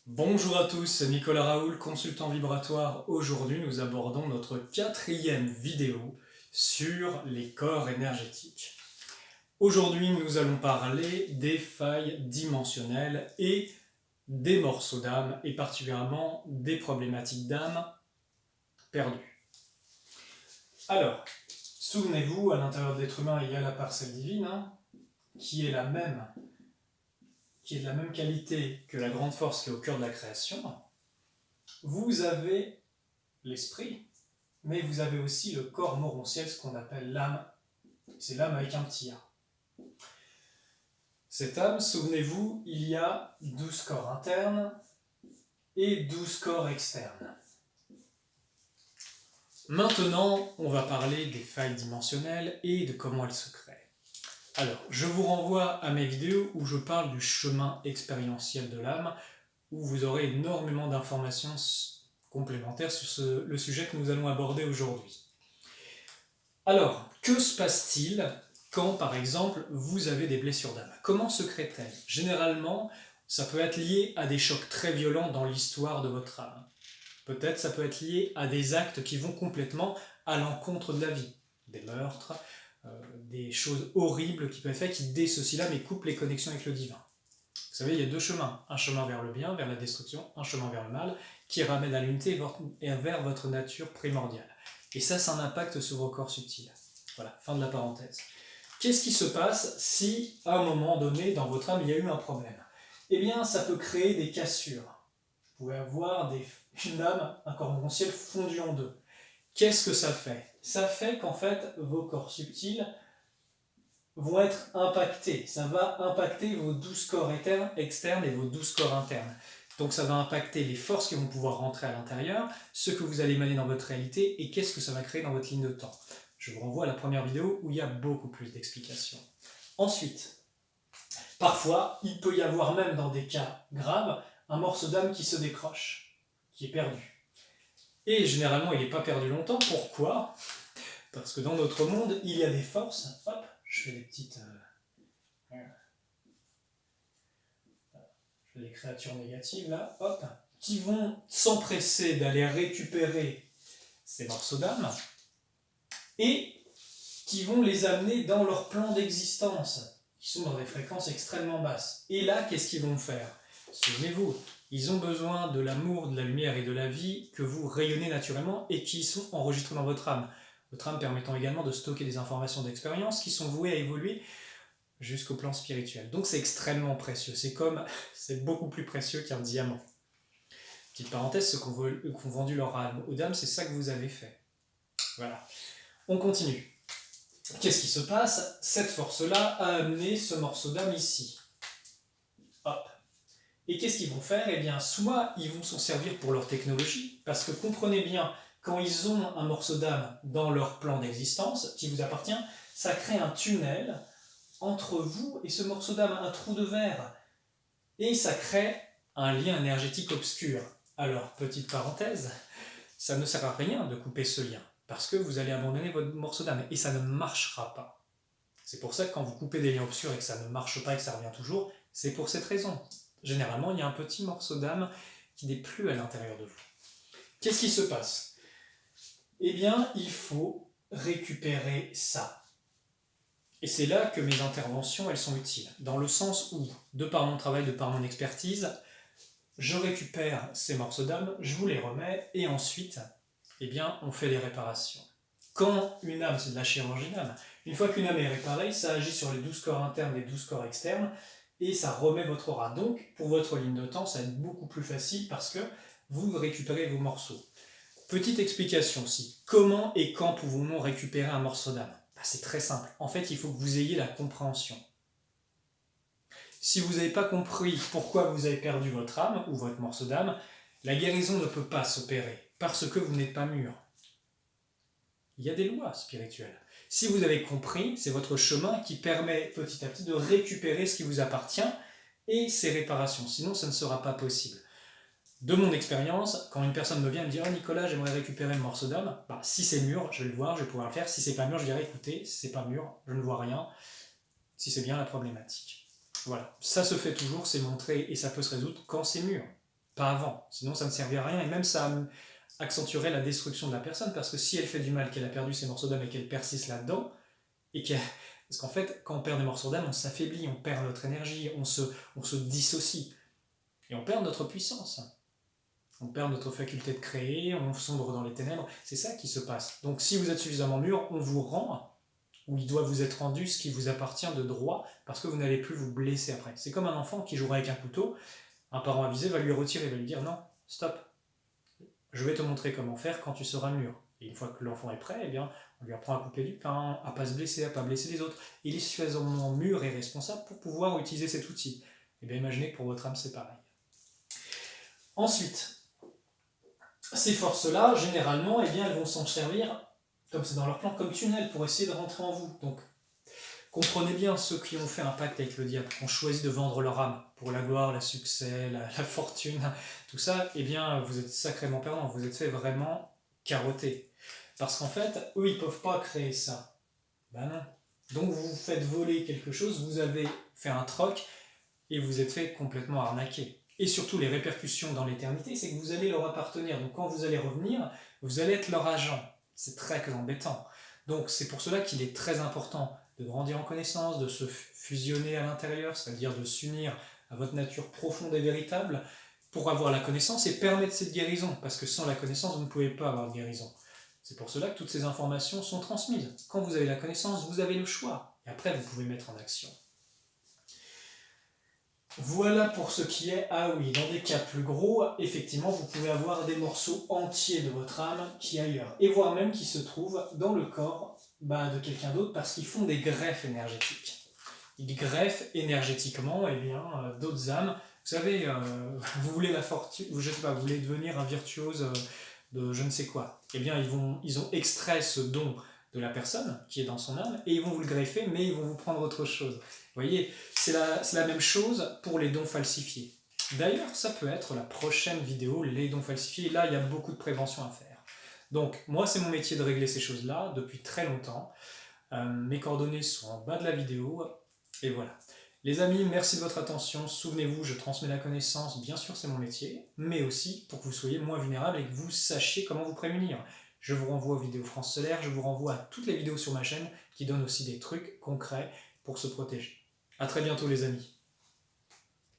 Bonjour à tous, c'est Nicolas Raoul, consultant vibratoire. Aujourd'hui, nous abordons notre quatrième vidéo sur les corps énergétiques. Aujourd'hui, nous allons parler des failles dimensionnelles et des morceaux d'âme, et particulièrement des problématiques d'âme perdues. Alors, souvenez-vous, à l'intérieur de l'être humain, il y a la parcelle divine, qui est de la même qualité que la grande force qui est au cœur de la création. Vous avez l'esprit, mais vous avez aussi le corps morontiel, ce qu'on appelle l'âme. C'est l'âme avec un petit a. Cette âme, souvenez-vous, il y a 12 corps internes et 12 corps externes. Maintenant, on va parler des failles dimensionnelles et de comment elles se créent. Alors, je vous renvoie à mes vidéos où je parle du chemin expérientiel de l'âme, où vous aurez énormément d'informations complémentaires sur le sujet que nous allons aborder aujourd'hui. Alors, que se passe-t-il quand, par exemple, vous avez des blessures d'âme? Comment se créent-elles? Généralement, ça peut être lié à des chocs très violents dans l'histoire de votre âme. Peut-être ça peut être lié à des actes qui vont complètement à l'encontre de la vie. Des meurtres, des choses horribles qui peuvent être faites, qui dissocient l'âme et coupent les connexions avec le divin. Vous savez, il y a deux chemins. Un chemin vers le bien, vers la destruction, un chemin vers le mal, qui ramène à l'unité et vers votre nature primordiale. Et ça a un impact sur vos corps subtils. Voilà, fin de la parenthèse. Qu'est-ce qui se passe si, à un moment donné, dans votre âme, il y a eu un problème? Eh bien, ça peut créer des cassures. Vous pouvez avoir une âme, un corps morontiel fondu en deux. Qu'est-ce que ça fait? Ça fait qu'en fait, vos corps subtils vont être impactés. Ça va impacter vos 12 corps externes et vos 12 corps internes. Donc ça va impacter les forces qui vont pouvoir rentrer à l'intérieur, ce que vous allez émaner dans votre réalité et qu'est-ce que ça va créer dans votre ligne de temps. Je vous renvoie à la première vidéo où il y a beaucoup plus d'explications. Ensuite, parfois, il peut y avoir même dans des cas graves, un morceau d'âme qui se décroche, qui est perdu. Et généralement, il n'est pas perdu longtemps. Pourquoi? Parce que dans notre monde, il y a des forces. Hop, je fais des petites... les créatures négatives, là, hop, qui vont s'empresser d'aller récupérer ces morceaux d'âme et qui vont les amener dans leur plan d'existence, qui sont dans des fréquences extrêmement basses. Et là, qu'est-ce qu'ils vont faire? Souvenez-vous, ils ont besoin de l'amour, de la lumière et de la vie que vous rayonnez naturellement et qui sont enregistrés dans votre âme. Votre âme permettant également de stocker des informations d'expérience qui sont vouées à évoluer jusqu'au plan spirituel. Donc c'est extrêmement précieux. C'est beaucoup plus précieux qu'un diamant. Petite parenthèse, ceux qui ont vendu leur âme aux dames, c'est ça que vous avez fait. Voilà. On continue. Qu'est-ce qui se passe? Cette force-là a amené ce morceau d'âme ici. Hop. Et qu'est-ce qu'ils vont faire? Eh bien, soit ils vont s'en servir pour leur technologie, parce que comprenez bien, quand ils ont un morceau d'âme dans leur plan d'existence, qui vous appartient, ça crée un tunnel entre vous et ce morceau d'âme, un trou de verre. Et ça crée un lien énergétique obscur. Alors, petite parenthèse, ça ne sert à rien de couper ce lien, parce que vous allez abandonner votre morceau d'âme, et ça ne marchera pas. C'est pour ça que quand vous coupez des liens obscurs et que ça ne marche pas et que ça revient toujours, c'est pour cette raison. Généralement, il y a un petit morceau d'âme qui n'est plus à l'intérieur de vous. Qu'est-ce qui se passe? Eh bien, il faut récupérer ça. Et c'est là que mes interventions, elles sont utiles, dans le sens où, de par mon travail, de par mon expertise, je récupère ces morceaux d'âme, je vous les remets, et ensuite, eh bien, on fait les réparations. Quand une âme, c'est de la chirurgie d'âme, une fois qu'une âme est réparée, ça agit sur les 12 corps internes et les 12 corps externes, et ça remet votre aura. Donc, pour votre ligne de temps, ça va être beaucoup plus facile parce que vous récupérez vos morceaux. Petite explication aussi. Comment et quand pouvons-nous récupérer un morceau d'âme? C'est très simple. En fait, il faut que vous ayez la compréhension. Si vous n'avez pas compris pourquoi vous avez perdu votre âme ou votre morceau d'âme, la guérison ne peut pas s'opérer parce que vous n'êtes pas mûr. Il y a des lois spirituelles. Si vous avez compris, c'est votre chemin qui permet petit à petit de récupérer ce qui vous appartient et ses réparations. Sinon, ça ne sera pas possible. De mon expérience, quand une personne me vient et me dit « Oh Nicolas, j'aimerais récupérer le morceau d'âme », si c'est mûr, je vais le voir, je vais pouvoir le faire. Si c'est pas mûr, je dirais « Écoutez, si c'est pas mûr, je ne vois rien. » Si c'est bien la problématique. Voilà, ça se fait toujours, c'est montré et ça peut se résoudre quand c'est mûr. pas avant. Sinon, ça ne servait à rien, et même ça accentuerait la destruction de la personne, parce que si elle fait du mal, qu'elle a perdu ses morceaux d'âme et qu'elle persiste là-dedans, et qu'elle... Parce qu'en fait, quand on perd des morceaux d'âme, on s'affaiblit, on perd notre énergie, on se dissocie, et on perd notre puissance. On perd notre faculté de créer, on sombre dans les ténèbres, c'est ça qui se passe. Donc si vous êtes suffisamment mûr, on vous rend, ou il doit vous être rendu ce qui vous appartient de droit, parce que vous n'allez plus vous blesser après. C'est comme un enfant qui jouera avec un couteau, un parent avisé va lui retirer, va lui dire non, stop, je vais te montrer comment faire quand tu seras mûr. Et une fois que l'enfant est prêt, eh bien, on lui apprend à couper du pain, à pas se blesser, à pas blesser les autres. Il est suffisamment mûr et responsable pour pouvoir utiliser cet outil. Et bien imaginez que pour votre âme c'est pareil. Ensuite, ces forces-là, généralement, eh bien, elles vont s'en servir, comme c'est dans leur plan, comme tunnel pour essayer de rentrer en vous. Donc, comprenez bien ceux qui ont fait un pacte avec le diable, qui ont choisi de vendre leur âme pour la gloire, le succès, la fortune, tout ça, eh bien, vous êtes sacrément perdants, vous êtes fait vraiment carotter. Parce qu'en fait, eux, ils ne peuvent pas créer ça. Ben non. Donc, vous vous faites voler quelque chose, vous avez fait un troc, et vous êtes fait complètement arnaquer. Et surtout, les répercussions dans l'éternité, c'est que vous allez leur appartenir. Donc quand vous allez revenir, vous allez être leur agent. C'est très embêtant. Donc c'est pour cela qu'il est très important de grandir en connaissance, de se fusionner à l'intérieur, c'est-à-dire de s'unir à votre nature profonde et véritable pour avoir la connaissance et permettre cette guérison. Parce que sans la connaissance, vous ne pouvez pas avoir de guérison. C'est pour cela que toutes ces informations sont transmises. Quand vous avez la connaissance, vous avez le choix. Et après, vous pouvez mettre en action. Voilà pour ce qui est, ah oui, dans des cas plus gros, effectivement, vous pouvez avoir des morceaux entiers de votre âme qui ailleurs, et voire même qui se trouvent dans le corps de quelqu'un d'autre parce qu'ils font des greffes énergétiques. Ils greffent énergétiquement d'autres âmes. Vous savez, vous voulez la fortune, je sais pas, vous voulez devenir un virtuose de je ne sais quoi. Eh bien, ils ont extrait ce don de la personne qui est dans son âme et ils vont vous le greffer, mais ils vont vous prendre autre chose. Vous voyez, c'est la même chose pour les dons falsifiés. D'ailleurs, ça peut être la prochaine vidéo, les dons falsifiés. Là, il y a beaucoup de prévention à faire. Donc, moi, c'est mon métier de régler ces choses-là depuis très longtemps. Mes coordonnées sont en bas de la vidéo. Et voilà. Les amis, merci de votre attention. Souvenez-vous, je transmets la connaissance. Bien sûr, c'est mon métier. Mais aussi pour que vous soyez moins vulnérables et que vous sachiez comment vous prémunir. Je vous renvoie aux vidéos France Solaire. Je vous renvoie à toutes les vidéos sur ma chaîne qui donnent aussi des trucs concrets pour se protéger. A très bientôt les amis.